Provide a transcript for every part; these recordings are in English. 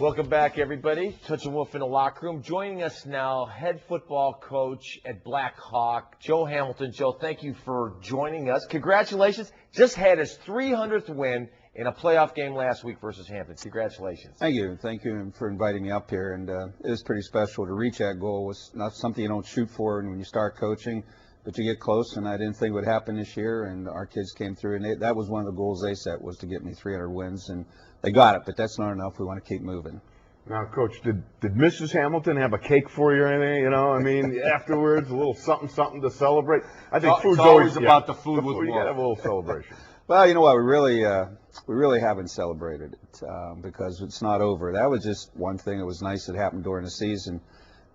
Welcome back, everybody. Tunch and Wolf in the locker room. Joining us now, head football coach at Blackhawk, Joe Hamilton. Joe, thank you for joining us. Congratulations. Just had his 300th win in a playoff game last week versus Hampton. Congratulations. Thank you. Thank you for inviting me up here. And it was pretty special to reach that goal. It's not something you don't shoot for when you start coaching, but you get close, and I didn't think it would happen this year, and our kids came through, and that was one of the goals they set, was to get me 300 wins, and they got it, but that's not enough. We want to keep moving. Now, Coach, did Mrs. Hamilton have a cake for you or anything? You know, I mean, afterwards, a little something to celebrate. I think food's always about the food with you got to have a little celebration. Well, you know what? We really haven't celebrated it because it's not over. That was just one thing that was nice that happened during the season.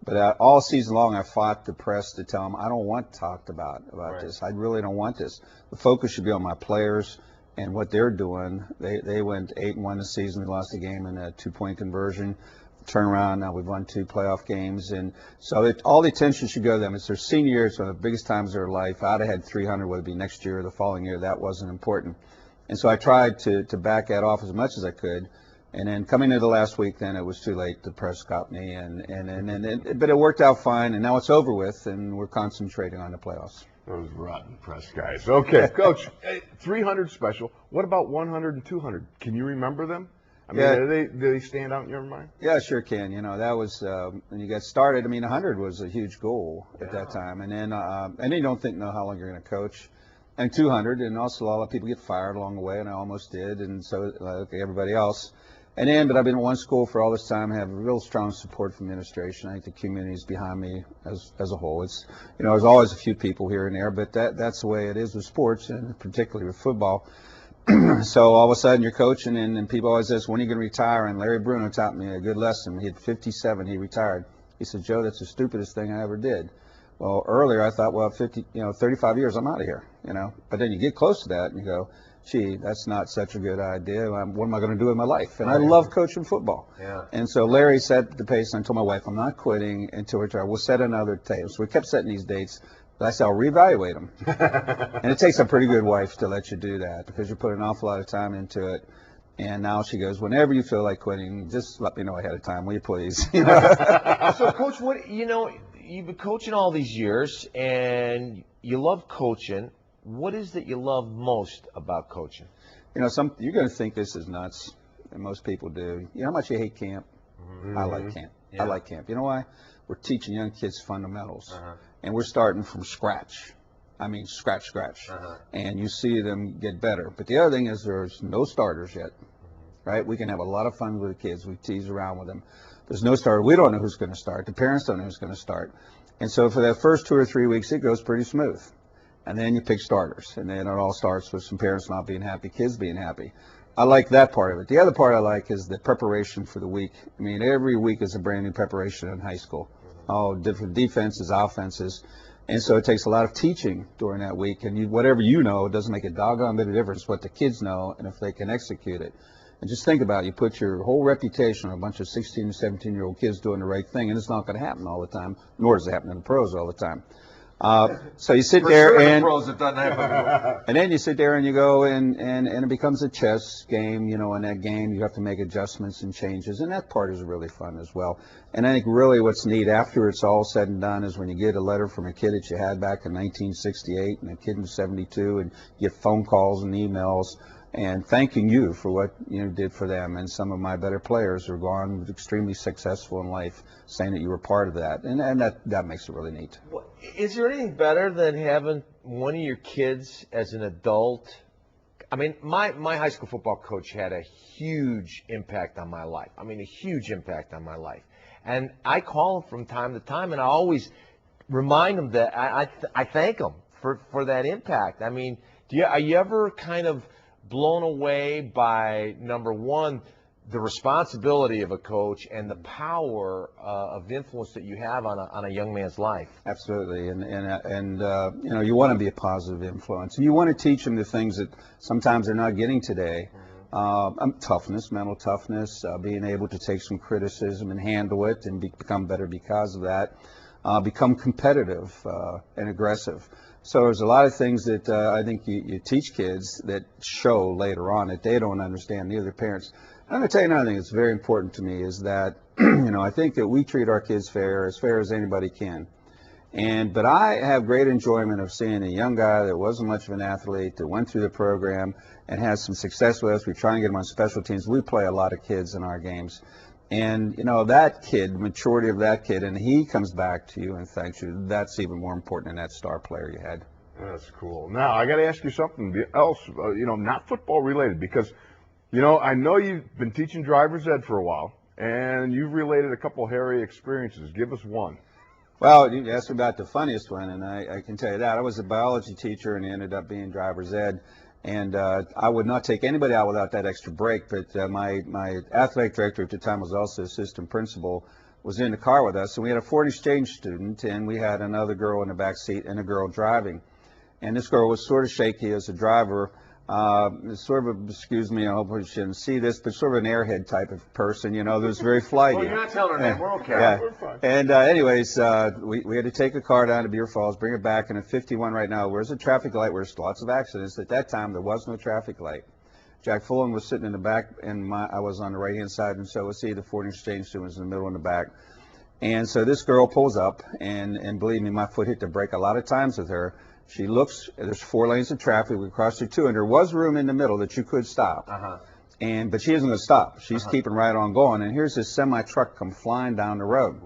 But all season long, I fought the press to tell them I don't want talked about right. This. I really don't want this. The focus should be on my players and what they're doing. They went 8-1 this season. We lost a game in a 2-point conversion. Turnaround. Now we've won 2 playoff games, and so all the attention should go to them. It's their senior year. It's one of the biggest times of their life. I'd have had 300, whether it be next year or the following year. That wasn't important, and so I tried to back that off as much as I could. And then coming into the last week, then it was too late. The press got me, but it worked out fine, and now it's over with, and we're concentrating on the playoffs. Those rotten press guys. Okay, Coach, 300 special. What about 100 and 200? Can you remember them? I mean, do they stand out in your mind? Yeah, sure can. You know, that was when you got started. I mean, 100 was a huge goal at that time, and then you don't know how long you're going to coach. And 200, and also a lot of people get fired along the way, and I almost did, and so like everybody else. And then, but I've been at one school for all this time, have real strong support from the administration. I think the community is behind me as a whole. It's, you know, there's always a few people here and there, but that's the way it is with sports, and particularly with football. So all of a sudden you're coaching, and people always ask, when are you going to retire? And Larry Bruno taught me a good lesson. He had 57, he retired. He said, Joe, that's the stupidest thing I ever did. Well, earlier I thought, well, 35 years, I'm out of here, you know. But then you get close to that and you go, gee, that's not such a good idea. What am I going to do with my life? And I love coaching football. Yeah. And so Larry set the pace, and I told my wife, I'm not quitting until we retire. We'll set another date. So we kept setting these dates. But I said, I'll reevaluate them. And it takes a pretty good wife to let you do that, because you put an awful lot of time into it. And now she goes, whenever you feel like quitting, just let me know ahead of time, will you please? So, Coach, you've been coaching all these years, and you love coaching. What is that you love most about coaching? You know, you're going to think this is nuts, and most people do. You know how much you hate camp? Mm-hmm. I like camp. Yeah. I like camp. You know why? We're teaching young kids fundamentals, and we're starting from scratch. I mean, scratch. And you see them get better. But the other thing is there's no starters yet, right? We can have a lot of fun with the kids. We tease around with them. There's no starter. We don't know who's going to start. The parents don't know who's going to start. And so for that first 2 or 3 weeks, it goes pretty smooth. And then you pick starters. And then it all starts with some parents not being happy, kids being happy. I like that part of it. The other part I like is the preparation for the week. I mean, every week is a brand new preparation in high school. All different defenses, offenses. And so it takes a lot of teaching during that week. And whatever you know, it doesn't make a doggone bit of difference what the kids know and if they can execute it. And just think about it. You put your whole reputation on a bunch of 16 and 17-year-old kids doing the right thing, and it's not going to happen all the time, nor does it happen in the pros all the time. So you sit there, and pros, it doesn't happen. And then you sit there and you go, and it becomes a chess game. You know, in that game you have to make adjustments and changes, and that part is really fun as well. And I think really what's neat after it's all said and done is when you get a letter from a kid that you had back in 1968 and a kid in 72, and you get phone calls and emails and thanking you for what you did for them. And some of my better players are gone extremely successful in life, saying that you were part of that, and that makes it really neat. Is there anything better than having one of your kids as an adult? I mean, my high school football coach had a huge impact on my life. I mean, a huge impact on my life. And I call him from time to time, and I always remind him that I thank him for that impact. I mean, are you ever kind of blown away by, number one, the responsibility of a coach and the power of influence that you have on a young man's life? Absolutely, and you know, you want to be a positive influence, and you want to teach them the things that sometimes they're not getting today. Toughness, mental toughness, being able to take some criticism and handle it and become better because of that. Become competitive and aggressive. So there's a lot of things that I think you teach kids that show later on that they don't understand, neither parents. I'm going to tell you another thing that's very important to me is that, I think that we treat our kids fair as anybody can. But I have great enjoyment of seeing a young guy that wasn't much of an athlete, that went through the program and has some success with us. We try and get him on special teams. We play a lot of kids in our games. And, that kid, the maturity of that kid, and he comes back to you and thanks you, that's even more important than that star player you had. That's cool. Now, I got to ask you something else, not football related, because, I know you've been teaching driver's ed for a while, and you've related a couple hairy experiences. Give us one. Well, you asked me about the funniest one, and I can tell you that. I was a biology teacher, and he ended up being driver's ed. And I would not take anybody out without that extra break, but my athletic director at the time was also assistant principal, was in the car with us, and we had a foreign exchange student, and we had another girl in the back seat and a girl driving. And this girl was sort of shaky as a driver, sort of, excuse me, I hope you shouldn't see this, but sort of an airhead type of person, that was very flighty. Well, you're not telling her name. We're okay. Yeah. We're fine. And anyways, we had to take a car down to Beaver Falls, bring it back, and at 51 right now, where's a traffic light? There's lots of accidents. At that time, there was no traffic light. Jack Fulham was sitting in the back, and I was on the right-hand side, and so was he. The foreign exchange student was in the middle in the back. And so this girl pulls up, and believe me, my foot hit the brake a lot of times with her. She looks, there's 4 lanes of traffic, we crossed through 2, and there was room in the middle that you could stop. But she isn't going to stop. She's keeping right on going, and here's this semi-truck come flying down the road.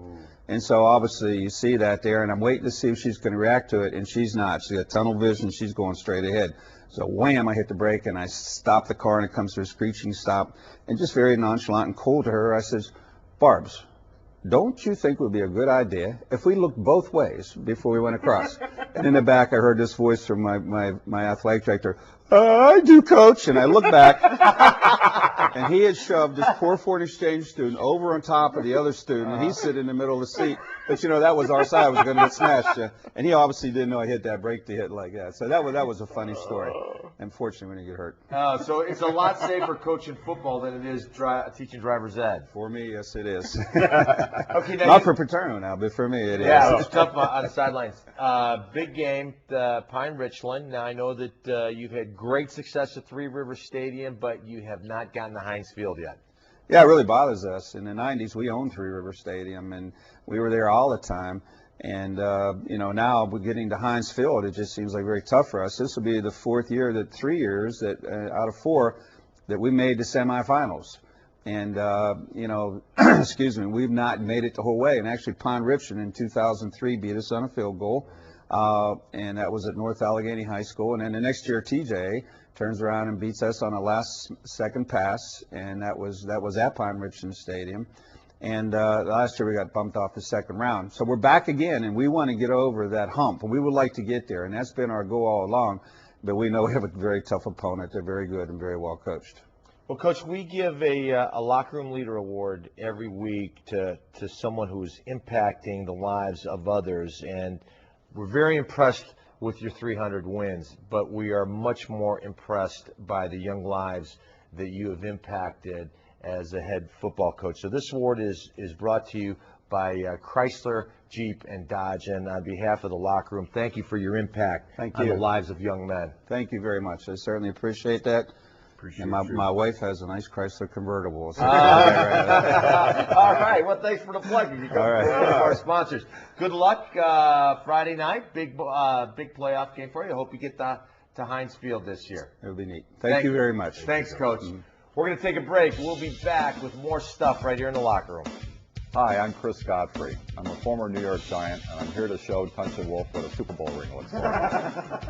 And so obviously you see that there, and I'm waiting to see if she's going to react to it, and she's not. She's got tunnel vision, she's going straight ahead. So wham, I hit the brake, and I stop the car, and it comes to a screeching stop. And just very nonchalant and cool to her, I says, Barbs, don't you think it would be a good idea if we looked both ways before we went across? And in the back, I heard this voice from my athletic director, I do, coach. And I look back, and he had shoved this poor foreign exchange student over on top of the other student, and he's sitting in the middle of the seat. But, that was our side. Was going to get smashed. And he obviously didn't know I hit that brake to hit like that. So that was a funny story. Unfortunately, we didn't get hurt. So it's a lot safer coaching football than it is teaching driver's ed. For me, yes, it is. Okay, now not for Paterno now, but for me, it is. Yeah, it's tough on the sidelines. Big game, Pine Richland. Now, I know that you've had great success at Three Rivers Stadium, but you have not gotten to Heinz Field yet. Yeah, it really bothers us. In the 90s, we owned Three Rivers Stadium, and we were there all the time. And, now we're getting to Heinz Field. It just seems like very tough for us. This will be the 3 years that out of 4 that we made the semifinals. And, excuse me, we've not made it the whole way. And actually, Pine Richland in 2003 beat us on a field goal. And that was at North Allegheny High School. And then the next year, TJ turns around and beats us on a last-second pass, and that was at Pine Richland Stadium. And last year we got bumped off the second round. So we're back again, and we want to get over that hump. And we would like to get there, and that's been our goal all along. But we know we have a very tough opponent. They're very good and very well coached. Well, Coach, we give a locker room leader award every week to someone who's impacting the lives of others, and we're very impressed with your 300 wins, but we are much more impressed by the young lives that you have impacted as a head football coach. So this award is brought to you by Chrysler, Jeep, and Dodge. And on behalf of the locker room, thank you for your impact on the lives of young men. Thank you very much. I certainly appreciate that. And my wife has a nice Chrysler convertible. So all right. Well, thanks for the plug. You all right. One of our sponsors. Good luck Friday night. Big playoff game for you. I hope you get to Heinz Field this year. It'll be neat. Thank you very much. Thanks, Coach. We're going to take a break. We'll be back with more stuff right here in the locker room. Hi, I'm Chris Godfrey. I'm a former New York Giant, and I'm here to show Tunch and Wolf what a Super Bowl ring looks like.